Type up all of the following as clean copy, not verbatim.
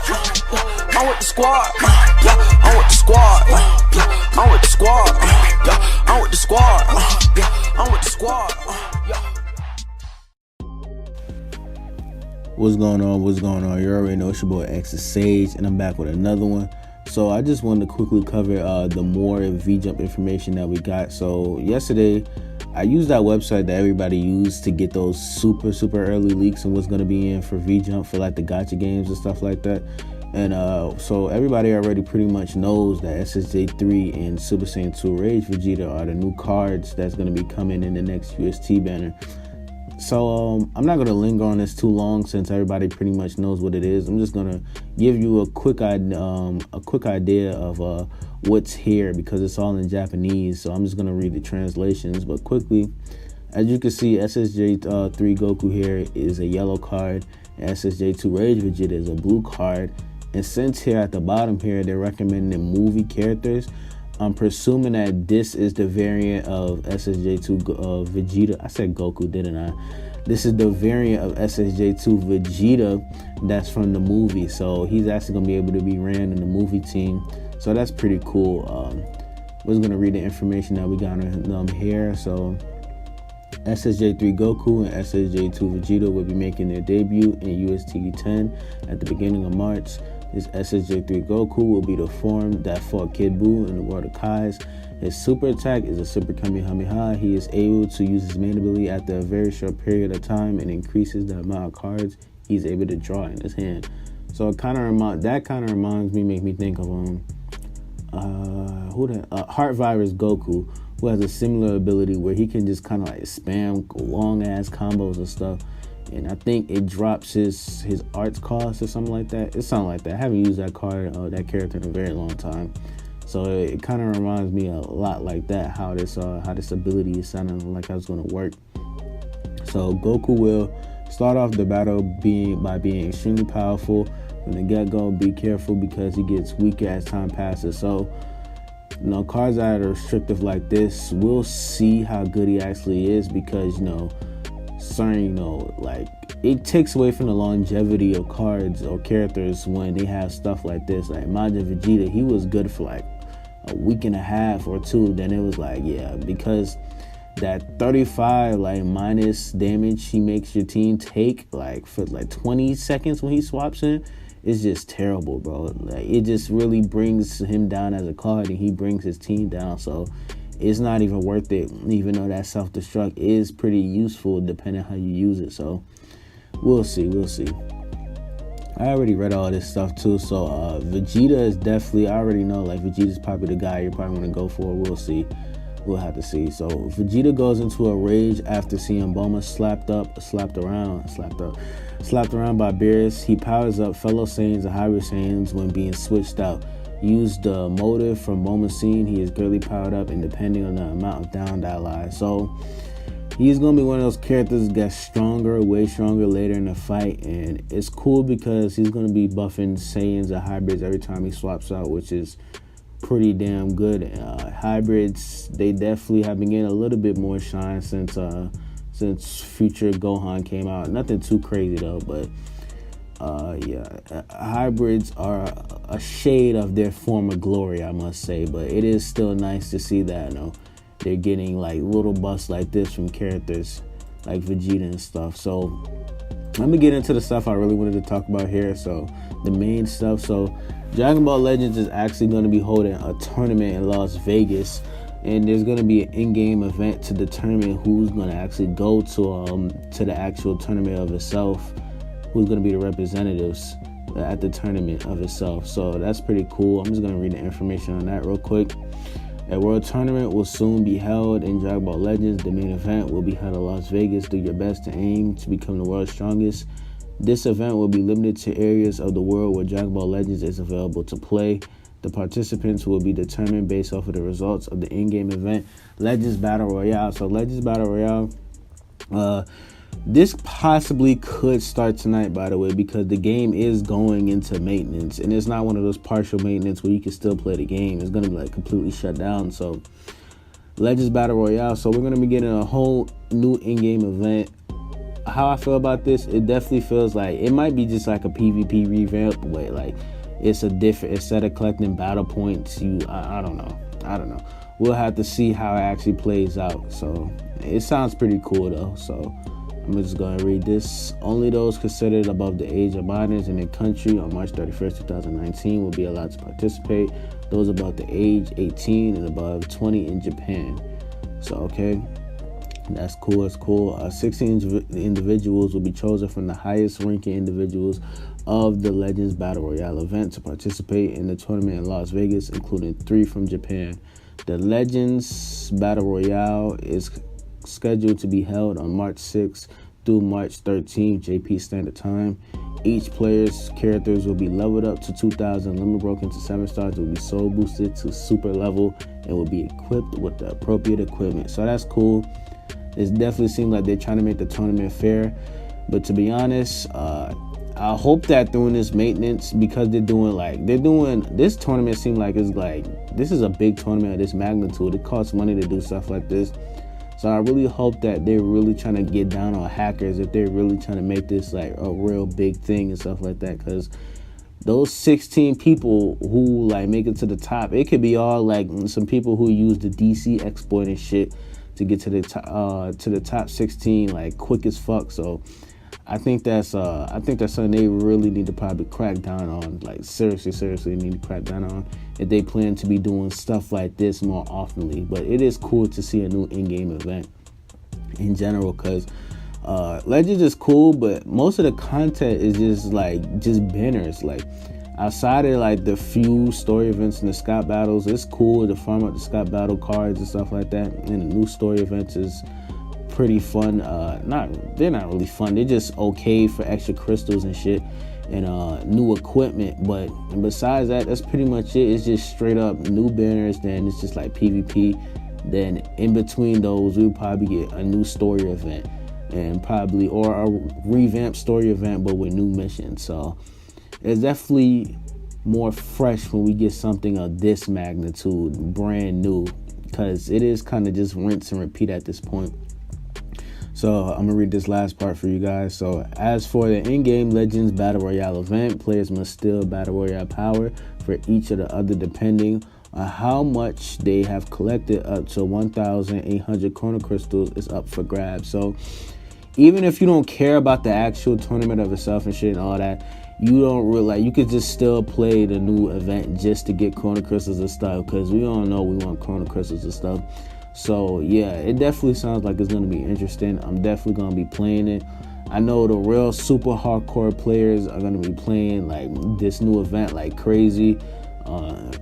I'm with the squad. Yeah, I'm with the squad. Yeah, I'm with the squad. Yeah, I'm with the squad. Yeah, I'm with the squad. Yeah. What's going on? You already know it's your boy X Sage, and I'm back with another one. So I just wanted to quickly cover the more VJUMP information that we got. So yesterday, I used that website that everybody used to get those super early leaks and what's going to be in for VJUMP for like the gacha games and stuff like that. And so everybody already pretty much knows that SSJ3 and Super Saiyan 2 Rage Vegeta are the new cards that's going to be coming in the next UST banner. So I'm not going to linger on this too long since everybody pretty much knows what it is. I'm just going to give you a quick idea of what's here because it's all in Japanese. So I'm just going to read the translations. But quickly, as you can see, SSJ3 Goku here is a yellow card. And SSJ2 Rage Vegeta is a blue card. And since here at the bottom here, they're recommending movie characters, I'm presuming that this is the variant of SSJ2 Vegeta. I said Goku, didn't I? This is the variant of SSJ2 Vegeta that's from the movie. So he's actually going to be able to be ran in the movie team. So that's pretty cool. We're going to read the information that we got on here. So SSJ3 Goku and SSJ2 Vegeta will be making their debut in UST 10 at the beginning of March. This SSJ3 Goku will be the form that fought Kid Buu in the world of Kai's. His super attack is a super Kamehameha. He is able to use his main ability after a very short period of time and increases the amount of cards he's able to draw in his hand. So it kind of reminds me, make me think of Heart Virus Goku, who has a similar ability where he can just kind of like spam long ass combos and stuff. And I think it drops his arts cost or something like that. It's something like that. I haven't used that character in a very long time. So it kind of reminds me a lot like that, how this ability is sounding like how it's going to work. So Goku will start off the battle by being extremely powerful from the get-go. Be careful because he gets weaker as time passes. So cards that are restrictive like this, we'll see how good he actually is because it takes away from the longevity of cards or characters when they have stuff like this. Like Majin Vegeta, he was good for like a week and a half or two. Then it was like, yeah, because that 35 minus damage he makes your team take for 20 seconds when he swaps in, it's just terrible, bro. Like it just really brings him down as a card, and he brings his team down. So it's not even worth it, even though that self-destruct is pretty useful depending on how you use it. So we'll see. I already read all this stuff too. So Vegeta is definitely, I already know Vegeta's probably the guy you're probably going to go for. We'll see. We'll have to see. So Vegeta goes into a rage after seeing Bulma slapped around by Beerus. He powers up fellow Saiyans and hybrid Saiyans when being switched out. Use the motive from Bulma's scene. He is greatly powered up and depending on the amount of downed allies. So he's going to be one of those characters that gets stronger, way stronger later in the fight. And it's cool because he's going to be buffing Saiyans and hybrids every time he swaps out, which is pretty damn good. Hybrids, they definitely have been getting a little bit more shine since Future Gohan came out. Nothing too crazy though, but hybrids are a shade of their former glory, I must say. But it is still nice to see that they're getting little buffs like this from characters like Vegeta and stuff. So let me get into the stuff I really wanted to talk about here. So the main stuff. So Dragon Ball Legends is actually going to be holding a tournament in Las Vegas, and there's going to be an in-game event to determine who's going to actually go to the actual tournament of itself, who's going to be the representatives at the tournament of itself. So that's pretty cool. I'm just going to read the information on that real quick. A world tournament will soon be held in Dragon Ball Legends. The main event will be held in Las Vegas. Do your best to aim to become the world's strongest. This event will be limited to areas of the world where Dragon Ball Legends is available to play. The participants will be determined based off of the results of the in-game event, Legends Battle Royale. So Legends Battle Royale, this possibly could start tonight, by the way, because the game is going into maintenance, and it's not one of those partial maintenance where you can still play the game. It's going to be completely shut down. So Legends Battle Royale. So we're going to be getting a whole new in-game event how I feel about this, it definitely feels like it might be just like a PvP revamp, but like it's a different, instead of collecting battle points, I don't know. We'll have to see how it actually plays out. So it sounds pretty cool though. So I'm just going to read this. Only those considered above the age of minors in the country on March 31st, 2019 will be allowed to participate. Those above the age 18 and above 20 in Japan. So, okay. That's cool. That's cool. 16 individuals will be chosen from the highest ranking individuals of the Legends Battle Royale event to participate in the tournament in Las Vegas, including 3 from Japan. The Legends Battle Royale is scheduled to be held on March 6th through March 13th, JP Standard Time. Each player's characters will be leveled up to 2,000, limit broken to 7 stars, will be soul boosted to super level, and will be equipped with the appropriate equipment. So that's cool. It definitely seems like they're trying to make the tournament fair. But to be honest, I hope that during this maintenance, because they're doing this tournament, seems like this is a big tournament of this magnitude. It costs money to do stuff like this. So I really hope that they're really trying to get down on hackers, if they're really trying to make this like a real big thing and stuff like that. Because those 16 people who like make it to the top, it could be all like some people who use the DC exploit and shit to get to the top 16 like quick as fuck. So I think that's something they really need to probably crack down on. Like seriously need to crack down on if they plan to be doing stuff like this more oftenly. But it is cool to see a new in-game event in general, because Legends is cool, but most of the content is just banners. Like outside of like the few story events and the Scott battles, it's cool to farm up the Scott battle cards and stuff like that. And the new story events is pretty fun. They're not really fun. They're just okay for extra crystals and shit and new equipment. But besides that, that's pretty much it. It's just straight up new banners. Then it's just like PvP. Then in between those, we'll probably get a new story event or a revamped story event, but with new missions. So it's definitely more fresh when we get something of this magnitude, brand new, because it is kind of just rinse and repeat at this point. So I'm gonna read this last part for you guys. So as for the in-game Legends Battle Royale event, players must steal Battle Royale power for each of the other depending on how much they have collected. Up to 1,800 Chrono Crystals is up for grabs. So even if you don't care about the actual tournament of itself and shit and all that, you don't really you could just still play the new event just to get Chrono Crystals and stuff, because we all know we want Chrono Crystals and stuff. So yeah, it definitely sounds like it's going to be interesting. I'm definitely going to be playing it. I know the real super hardcore players are going to be playing like this new event like crazy.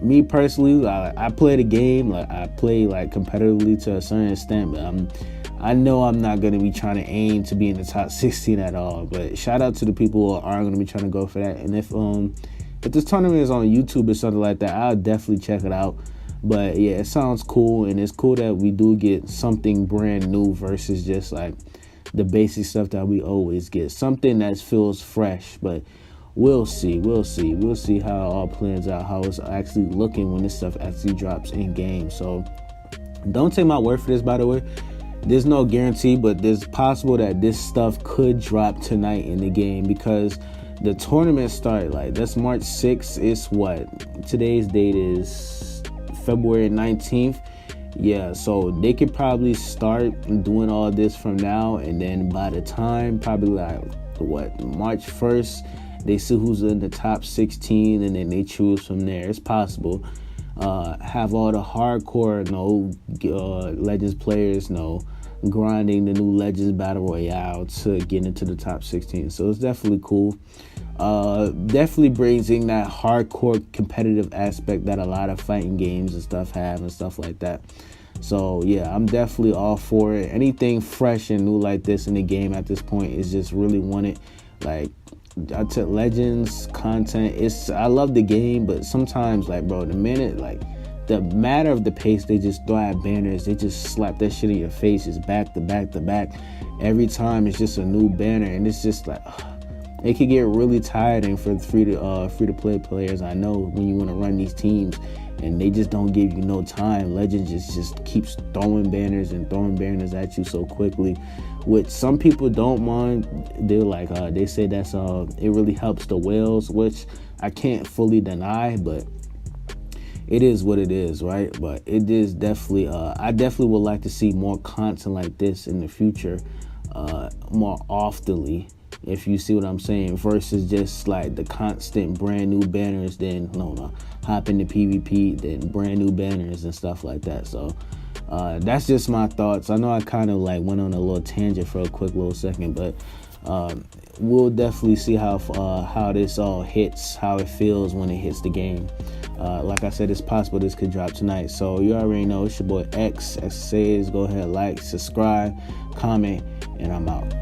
Me personally, I play the game, like I play like competitively to a certain extent, but I know I'm not going to be trying to aim to be in the top 16 at all. But shout out to the people who are going to be trying to go for that. And if this tournament is on YouTube or something like that, I'll definitely check it out. But yeah, it sounds cool, and it's cool that we do get something brand new versus just like the basic stuff that we always get. Something that feels fresh, but we'll see how it all plans out, how it's actually looking when this stuff actually drops in game. So don't take my word for this, by the way. There's no guarantee, but there's possible that this stuff could drop tonight in the game, because the tournament started that's March 6th. It's what today's date is, February 19th. Yeah, so they could probably start doing all this from now, and then by the time probably March 1st, they see who's in the top 16, and then they choose from there. It's possible. Have all the hardcore Legends players grinding the new Legends Battle Royale to get into the top 16. So it's definitely cool. Definitely brings in that hardcore competitive aspect that a lot of fighting games and stuff have and stuff like that. So yeah, I'm definitely all for it. Anything fresh and new like this in the game at this point is just really wanted. Like I took Legends content. I love the game, but sometimes the matter of the pace they just throw at banners, they just slap that shit in your face. It's back to back to back. Every time it's just a new banner, and it's just like it could get really tiring for free to play players. I know when you want to run these teams and they just don't give you no time. Legends just keeps throwing banners at you so quickly, which some people don't mind. They're like, they say that's it really helps the whales, which I can't fully deny, but it is what it is, right? But it is definitely, I definitely would like to see more content like this in the future, more oftenly, if you see what I'm saying, versus just like the constant brand new banners, then hop into PvP, then brand new banners and stuff like that. So that's just my thoughts. I know I kind of like went on a little tangent for a quick little second, but we'll definitely see how this all hits, how it feels when it hits the game. Like I said, it's possible this could drop tonight. So you already know, it's your boy X. As it says, go ahead, like, subscribe, comment, and I'm out.